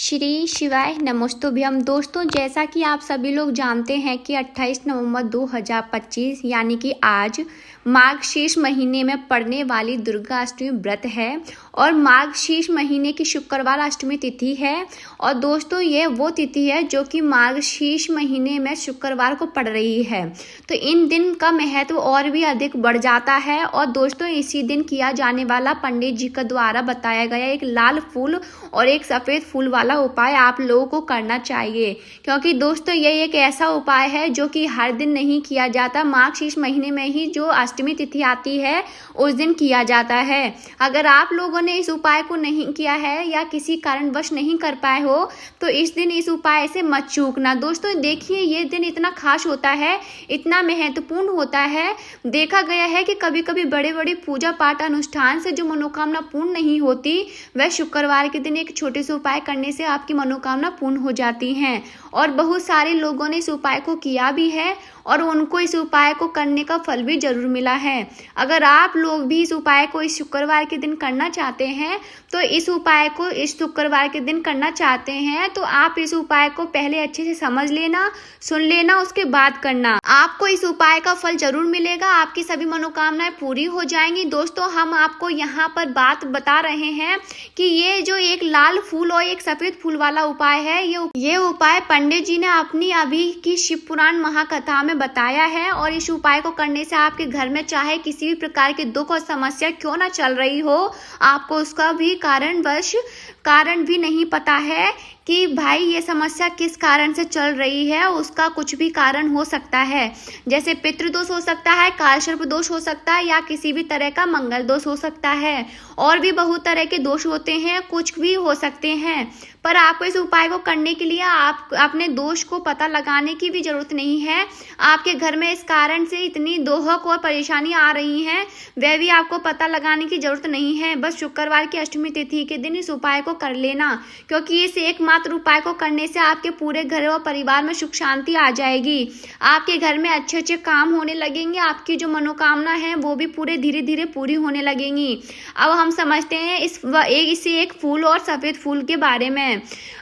श्री शिवाय नमस्तुभ्यम। दोस्तों, जैसा कि आप सभी लोग जानते हैं कि 28 नवंबर 2025 यानी कि आज मार्गशीर्ष महीने में पड़ने वाली दुर्गा अष्टमी व्रत है और मार्गशीर्ष महीने की शुक्रवार अष्टमी तिथि है। और दोस्तों, ये वो तिथि है जो कि मार्गशीर्ष महीने में शुक्रवार को पड़ रही है, तो इन दिन का महत्व और भी अधिक बढ़ जाता है। और दोस्तों, इसी दिन किया जाने वाला पंडित जी के द्वारा बताया गया एक लाल फूल और एक सफ़ेद फूल वाला उपाय आप लोगों को करना चाहिए, क्योंकि दोस्तों ये एक ऐसा उपाय है जो कि हर दिन नहीं किया जाता। मार्गशीर्ष महीने में ही जो अष्टमी तिथि आती है उस दिन किया जाता है। अगर आप लोगों ने इस उपाय को नहीं किया है या किसी कारणवश नहीं कर पाए हो तो इस दिन इस उपाय से मत चूकना। दोस्तों देखिए, ये दिन इतना खास होता है, इतना महत्वपूर्ण होता है। देखा गया है कि कभी कभी बड़े बड़े पूजा पाठ अनुष्ठान से जो मनोकामना पूर्ण नहीं होती, वह शुक्रवार के दिन एक छोटे से उपाय करने से आपकी मनोकामना पूर्ण हो जाती हैं। और बहुत सारे लोगों ने इस उपाय को किया भी है और उनको इस उपाय को करने का फल भी जरूर मिला है। अगर आप लोग भी इस उपाय को इस शुक्रवार के दिन करना चाहते हैं तो इस उपाय को इस शुक्रवार के दिन करना चाहते हैं तो आप इस उपाय को पहले अच्छे से समझ लेना, सुन लेना, उसके बाद करना। आपको इस उपाय का फल जरूर मिलेगा, आपकी सभी मनोकामनाएं पूरी हो जाएंगी। दोस्तों, हम आपको यहाँ पर बात बता रहे हैं कि ये जो एक लाल फूल और एक सफेद फूल वाला उपाय है, ये उपाय पंडित जी ने अपनी अभी की शिव पुराण महाकथा में बताया है। और इस उपाय को करने से आपके घर में चाहे किसी भी प्रकार के दुख और समस्या क्यों ना चल रही हो, आपको उसका भी कारण भी नहीं पता है कि भाई ये समस्या किस कारण से चल रही है। उसका कुछ भी कारण हो सकता है, जैसे पितृदोष हो सकता है, कालसर्प दोष हो सकता है या किसी भी तरह का मंगल दोष हो सकता है। और भी बहुत तरह के दोष होते हैं, कुछ भी हो सकते हैं। पर आपको इस उपाय को करने के लिए आप अपने दोष को पता लगाने की भी जरूरत नहीं है। आपके घर में इस कारण से इतनी दोहक और परेशानी आ रही है, वह भी आपको पता लगाने की जरूरत नहीं है। बस शुक्रवार की अष्टमी तिथि के दिन इस उपाय को कर लेना, क्योंकि इस एकमात्र उपाय को करने से आपके पूरे घर और परिवार में सुख शांति आ जाएगी। आपके घर में अच्छे अच्छे काम होने लगेंगे, आपकी जो मनोकामना है वो भी पूरे धीरे धीरे पूरी होने लगेंगी। अब हम समझते हैं इस एक फूल और सफेद फूल के बारे में।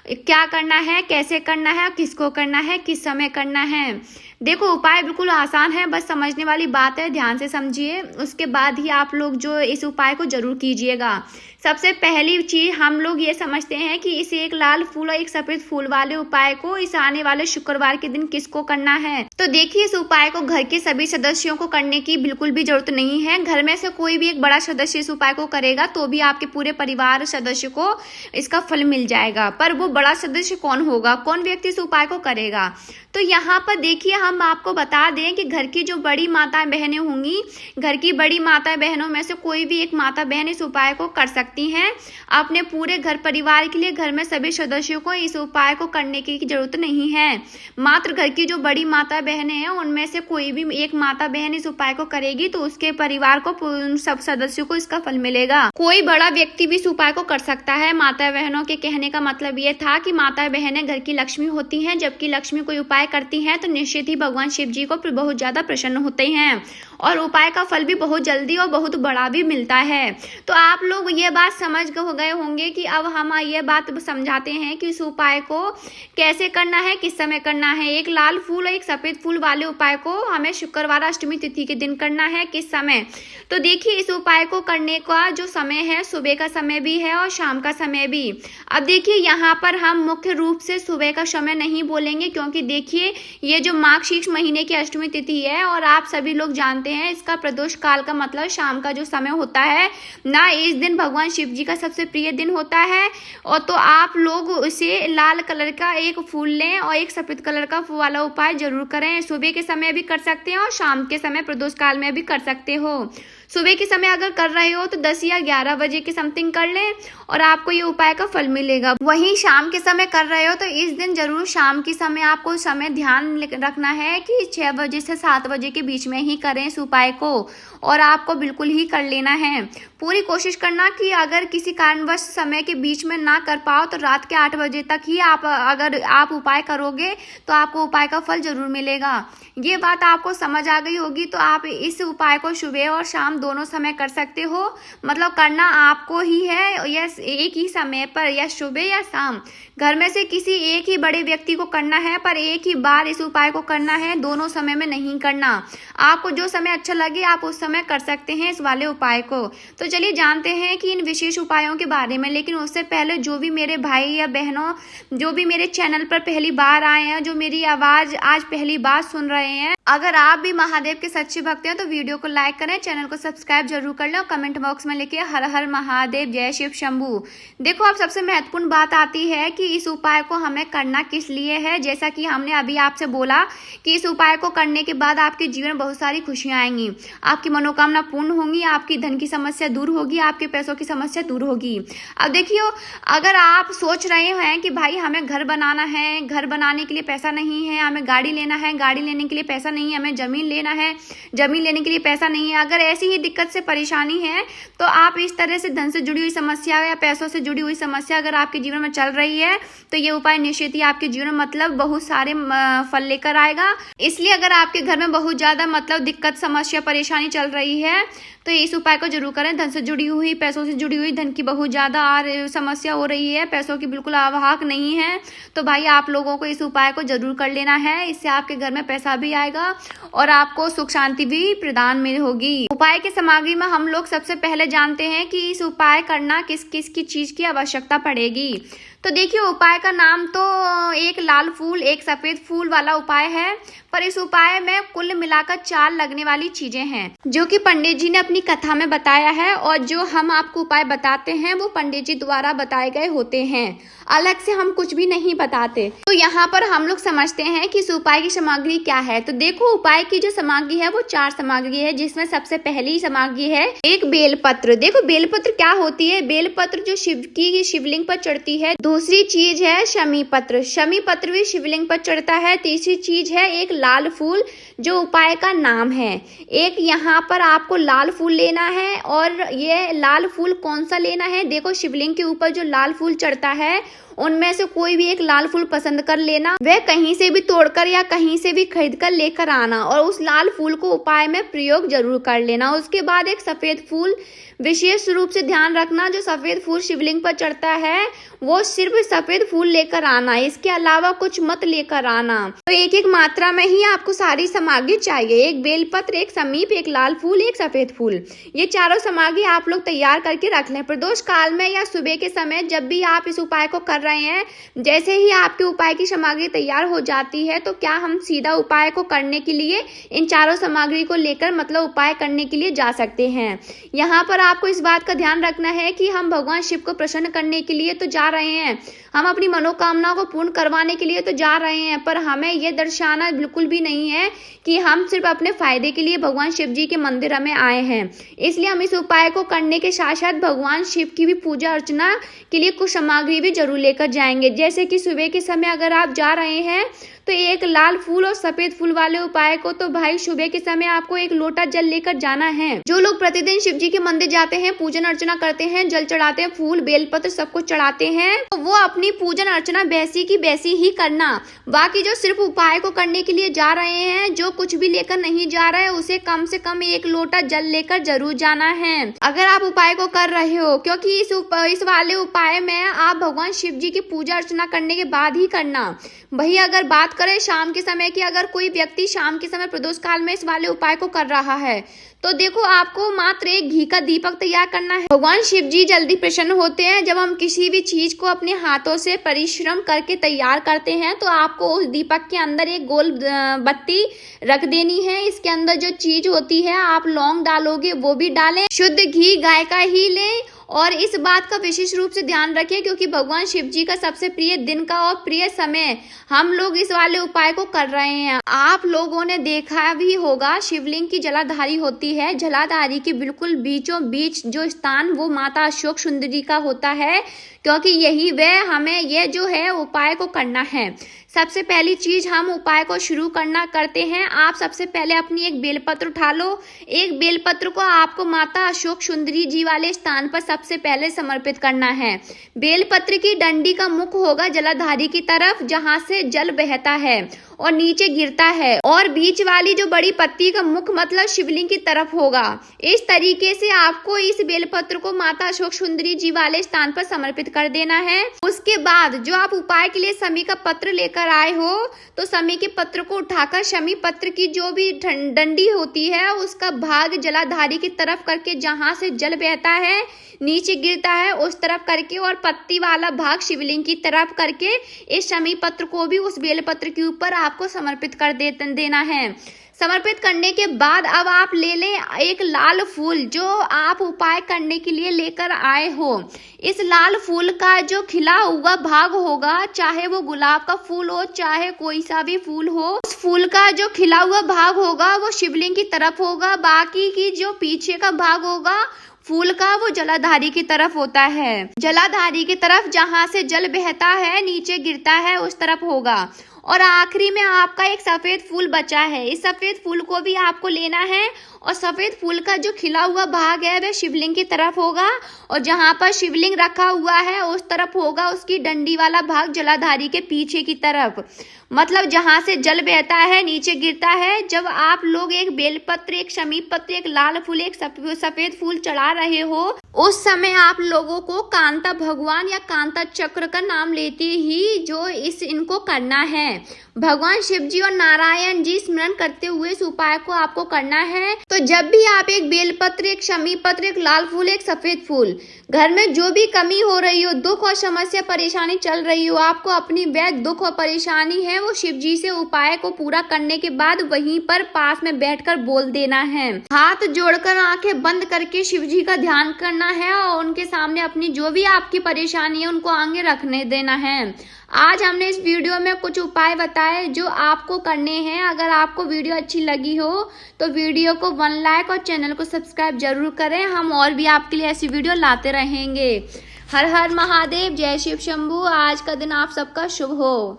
क्या करना है, कैसे करना है, किसको करना है, किस समय करना है। देखो, उपाय बिल्कुल आसान है, बस समझने वाली बात है, ध्यान से समझिए, उसके बाद ही आप लोग जो इस उपाय को जरूर कीजिएगा। सबसे पहली चीज हम लोग ये समझते हैं कि इस एक लाल फूल और एक सफेद फूल वाले उपाय को इस आने वाले शुक्रवार के दिन किसको करना है। तो देखिए, इस उपाय को घर के सभी सदस्यों को करने की बिल्कुल भी जरूरत नहीं है। घर में से कोई भी एक बड़ा सदस्य इस उपाय को करेगा तो भी आपके पूरे परिवार सदस्य को इसका फल मिल जाएगा। पर वो बड़ा सदस्य कौन होगा, कौन व्यक्ति इस उपाय को करेगा, तो यहाँ पर देखिए हम आपको बता दें कि घर की जो बड़ी माता बहनें होंगी, घर की बड़ी माता बहनों में से कोई भी एक माता बहन इस उपाय को कर सकती हैं। अपने पूरे घर परिवार के लिए घर में सभी सदस्यों को इस उपाय को करने की जरूरत नहीं है। मात्र घर की जो बड़ी माता बहनें हैं उनमें से कोई भी एक माता बहन इस उपाय को करेगी तो उसके परिवार को, सब सदस्यों को इसका फल मिलेगा। कोई बड़ा व्यक्ति भी इस उपाय को कर सकता है। माता बहनों के कहने का मतलब ये था कि माता बहनें घर की लक्ष्मी होती हैं, जबकि लक्ष्मी कोई उपाय करती हैं तो निश्चित ही भगवान शिव जी को बहुत ज्यादा प्रसन्न होते हैं और उपाय का फल भी बहुत जल्दी और बहुत बड़ा भी मिलता है। तो आप लोग ये बात समझ गए होंगे कि अब हम ये बात समझाते हैं कि इस उपाय को कैसे करना है, किस समय करना है। एक लाल फूल और एक सफेद फूल वाले उपाय को हमें शुक्रवार अष्टमी तिथि के दिन करना है। किस समय, तो देखिए, इस उपाय को करने का जो समय है सुबह का समय भी है और शाम का समय भी। अब देखिए, यहाँ पर हम मुख्य रूप से सुबह का समय नहीं बोलेंगे, क्योंकि देखिए ये जो मार्गशीर्ष महीने की अष्टमी तिथि है और आप सभी लोग जानते हैं इसका प्रदोष काल का मतलब शाम का जो समय होता है ना, इस दिन भगवान शिव जी का सबसे प्रिय दिन होता है। और तो आप लोग उसे लाल कलर का एक फूल लें और एक सफेद कलर का वाला उपाय जरूर करें। सुबह के समय भी कर सकते हैं और शाम के समय प्रदोष काल में भी कर सकते हो। सुबह के समय अगर कर रहे हो तो 10 या 11 बजे के समथिंग कर लें और आपको ये उपाय का फल मिलेगा। वहीं शाम के समय कर रहे हो तो इस दिन जरूर शाम के समय आपको समय ध्यान रखना है कि 6 बजे से 7 बजे के बीच में ही करें इस उपाय को, और आपको बिल्कुल ही कर लेना है। पूरी कोशिश करना कि अगर किसी कारणवश समय के बीच में ना कर पाओ तो रात के 8 बजे तक ही अगर आप उपाय करोगे तो आपको उपाय का फल जरूर मिलेगा। ये बात आपको समझ आ गई होगी, तो आप इस उपाय को सुबह और शाम शाम दोनों समय कर सकते हो। मतलब करना आपको ही है, या एक ही समय पर, या सुबह या शाम, घर में से किसी एक ही बड़े व्यक्ति को करना है, पर एक ही बार इस उपाय को करना है, दोनों समय में नहीं करना। आपको जो समय अच्छा लगे आप उस समय कर सकते हैं इस वाले उपाय को। तो चलिए जानते हैं कि इन विशेष उपायों के बारे में। लेकिन उससे पहले जो भी मेरे भाई या बहनों जो भी मेरे चैनल पर पहली बार आए हैं, जो मेरी आवाज आज पहली बार सुन रहे हैं, अगर आप भी महादेव के सच्चे भक्त हैं तो वीडियो को लाइक करें, चैनल को सब्सक्राइब जरूर कर लें, कमेंट बॉक्स में लिखिए हर हर महादेव, जय शिव शंभू। देखो, अब सबसे महत्वपूर्ण बात आती है कि इस उपाय को हमें करना किस लिए है। जैसा कि हमने अभी आपसे बोला कि इस उपाय को करने के बाद आपके जीवन में बहुत सारी खुशियां आएंगी, आपकी मनोकामना पूर्ण होंगी, आपकी धन की समस्या दूर होगी, आपके पैसों की समस्या दूर होगी। अब देखियो, अगर आप सोच रहे हैं कि भाई हमें घर बनाना है, घर बनाने के लिए पैसा नहीं है, हमें गाड़ी लेना है, गाड़ी लेने के लिए पैसा नहीं है, हमें जमीन लेना है, जमीन लेने के लिए पैसा नहीं है, अगर ऐसी ही दिक्कत से परेशानी है तो आप इस तरह से धन से जुड़ी हुई समस्या या पैसों से जुड़ी हुई समस्या अगर आपके जीवन में चल रही है तो ये उपाय निश्चित ही आपके जीवन में मतलब बहुत सारे फल लेकर आएगा। इसलिए अगर आपके घर में बहुत ज्यादा मतलब दिक्कत, समस्या, परेशानी चल रही है तो इस उपाय को जरूर करें। धन से जुड़ी हुई, पैसों से जुड़ी हुई, धन की बहुत ज्यादा समस्या हो रही है, पैसों की बिल्कुल अभाव नहीं है, तो भाई आप लोगों को इस उपाय को जरूर कर लेना है। इससे आपके घर में पैसा भी आएगा और आपको सुख शांति भी प्रदान में होगी। उपाय की सामग्री में हम लोग सबसे पहले जानते हैं कि इस उपाय करना किस किस की चीज की आवश्यकता पड़ेगी। तो देखिए, उपाय का नाम तो एक लाल फूल, एक सफेद फूल वाला उपाय है, पर इस उपाय में कुल मिलाकर 4 लगने वाली चीजें हैं जो कि पंडित जी ने अपनी कथा में बताया है, और जो हम आपको उपाय बताते हैं वो पंडित जी द्वारा बताए गए होते हैं, अलग से हम कुछ भी नहीं बताते। तो यहाँ पर हम लोग समझते हैं कि इस उपाय की सामग्री क्या है। तो देखो, उपाय की जो सामग्री है वो 4 सामग्री है, जिसमें सबसे पहली सामग्री है एक बेलपत्र। देखो, बेलपत्र क्या होती है? बेलपत्र जो शिव की शिवलिंग पर चढ़ती है। दूसरी चीज है शमी पत्र, शमी पत्र भी शिवलिंग पर चढ़ता है। तीसरी चीज है एक लाल फूल, जो उपाय का नाम है। एक यहाँ पर आपको लाल फूल लेना है, और ये लाल फूल कौन सा लेना है? देखो, शिवलिंग के ऊपर जो लाल फूल चढ़ता है उनमें से कोई भी एक लाल फूल पसंद कर लेना, वह कहीं से भी तोड़कर या कहीं से भी खरीद कर लेकर आना, और उस लाल फूल को उपाय में प्रयोग जरूर कर लेना। उसके बाद एक सफेद फूल, विशेष रूप से ध्यान रखना, जो सफेद फूल शिवलिंग पर चढ़ता है वो सिर्फ सफेद फूल लेकर आना, इसके अलावा कुछ मत लेकर आना। तो एक एक मात्रा में ही आपको सारी सामग्री चाहिए, एक बेलपत्र, एक समीप, एक लाल फूल, एक सफेद फूल। ये चारों सामग्री आप लोग तैयार करके रख लें। प्रदोष काल में या सुबह के समय जब भी आप इस उपाय को कर रहे हैं, जैसे ही आपके उपाय की सामग्री तैयार हो जाती है तो क्या हम सीधा उपाय को करने के लिए इन चारों सामग्री को लेकर मतलब उपाय करने के लिए जा सकते हैं। यहाँ पर आपको इस बात का ध्यान रखना है कि हम भगवान शिव को प्रसन्न करने के लिए तो जा रहे हैं, हम अपनी मनोकामना को पूर्ण करवाने के लिए तो जा रहे हैं, पर हमें यह दर्शाना बिल्कुल भी नहीं है कि हम सिर्फ अपने फायदे के लिए भगवान शिव जी के मंदिर में आए हैं। इसलिए हम इस उपाय को करने के साथ साथ भगवान शिव की भी पूजा अर्चना के लिए कुछ सामग्री भी जरूर लेकर जाएंगे। जैसे कि सुबह के समय अगर आप जा रहे हैं तो एक लाल फूल और सफेद फूल वाले उपाय को तो भाई सुबह के समय आपको एक लोटा जल लेकर जाना है। जो लोग प्रतिदिन शिव जी के मंदिर जाते हैं, पूजन अर्चना करते हैं, जल चढ़ाते हैं, फूल बेलपत्र सब कुछ चढ़ाते हैं, तो वो अपनी पूजन अर्चना वैसी की वैसी ही करना। बाकी जो सिर्फ उपाय को करने के लिए जा रहे हैं, जो कुछ भी लेकर नहीं जा रहे हैं, उसे कम से कम एक लोटा जल लेकर जरूर जाना है अगर आप उपाय को कर रहे हो, क्योंकि इस वाले उपाय में आप भगवान शिव जी की पूजा अर्चना करने के बाद ही करना। भैया अगर बात करें शाम के समय की, अगर कोई व्यक्ति शाम के समय प्रदोष काल में इस वाले उपाय को कर रहा है तो देखो, आपको मात्र एक घी का दीपक तैयार करना है। भगवान शिव जी जल्दी प्रसन्न होते हैं जब हम किसी भी चीज को अपने हाथों से परिश्रम करके तैयार करते हैं। तो आपको उस दीपक के अंदर एक गोल बत्ती रख देनी है। इसके अंदर जो चीज होती है, आप लौंग डालोगे वो भी डालें, शुद्ध घी गाय का ही लें, और इस बात का विशेष रूप से ध्यान रखें क्योंकि भगवान शिव जी का सबसे प्रिय दिन का और प्रिय समय हम लोग इस वाले उपाय को कर रहे हैं। आप लोगों ने देखा भी होगा, शिवलिंग की जलाधारी होती है, जलाधारी के बिल्कुल बीचों बीच जो स्थान वो माता अशोक सुंदरी का होता है, क्योंकि यही वह हमें ये जो है उपाय को करना है। सबसे पहली चीज हम उपाय को शुरू करते हैं। आप सबसे पहले अपनी एक बेलपत्र उठा लो। एक बेलपत्र को आपको माता अशोक सुंदरी जी वाले स्थान पर सबसे पहले समर्पित करना है। बेलपत्र की डंडी का मुख होगा जलाधारी की तरफ, जहां से जल बहता है और नीचे गिरता है, और बीच वाली जो बड़ी पत्ती का मुख मतलब शिवलिंग की तरफ होगा। इस तरीके से आपको इस बेलपत्र को माता अशोक सुंदरी जी वाले स्थान पर समर्पित कर देना है। उसके बाद जो आप उपाय के लिए शमी का पत्र लेकर आए हो, तो शमी के पत्र को उठाकर शमी पत्र की जो भी डंडी होती है उसका भाग जलाधारी की तरफ करके, जहां से जल बहता है नीचे गिरता है उस तरफ करके, और पत्ती वाला भाग शिवलिंग की तरफ करके इस शमी पत्र को भी उस बेलपत्र के ऊपर आपको समर्पित कर देना है। समर्पित करने के बाद अब आप ले लें एक लाल फूल जो आप उपाय करने के लिए लेकर आए हो। इस लाल फूल का जो खिला हुआ भाग होगा, चाहे वो गुलाब का फूल हो चाहे कोई सा भी फूल हो, उस फूल का जो खिला हुआ भाग होगा वो शिवलिंग की तरफ होगा। बाकी की जो पीछे का भाग होगा फूल का वो जलाधारी की तरफ होता है। जलाधारी की तरफ जहां से जल बहता है नीचे गिरता है उस तरफ होगा। और आखिरी में आपका एक सफेद फूल बचा है। इस सफेद फूल को भी आपको लेना है, और सफेद फूल का जो खिला हुआ भाग है वह शिवलिंग की तरफ होगा, और जहां पर शिवलिंग रखा हुआ है उस तरफ होगा उसकी डंडी वाला भाग जलाधारी के पीछे की तरफ, मतलब जहां से जल बहता है नीचे गिरता है। जब आप लोग एक बेलपत्र, एक शमी पत्र, एक लाल फूल, एक सफेद फूल चढ़ा रहे हो, उस समय आप लोगों को कांता भगवान या कांता चक्र का नाम लेते ही जो इनको करना है। भगवान शिव जी और नारायण जी स्मरण करते हुए इस उपाय को आपको करना है। तो जब भी आप एक बेलपत्र, एक शमी पत्र, एक लाल फूल, एक सफेद फूल, घर में जो भी कमी हो रही हो, दुख और समस्या परेशानी चल रही हो, आपको अपनी वह दुख और परेशानी है वो शिव जी से उपाय को पूरा करने के बाद वहीं पर पास में बैठकर बोल देना है। हाथ जोड़कर आंखें बंद करके शिव जी का ध्यान करना है और उनके सामने अपनी जो भी आपकी परेशानी है उनको आगे रखने देना है। आज हमने इस वीडियो में कुछ उपाय बताए जो आपको करने हैं। अगर आपको वीडियो अच्छी लगी हो तो वीडियो को 1 लाइक और चैनल को सब्सक्राइब जरूर करें। हम और भी आपके लिए ऐसी वीडियो लाते रहेंगे। हर हर महादेव, जय शिव शंभू। आज का दिन आप सबका शुभ हो।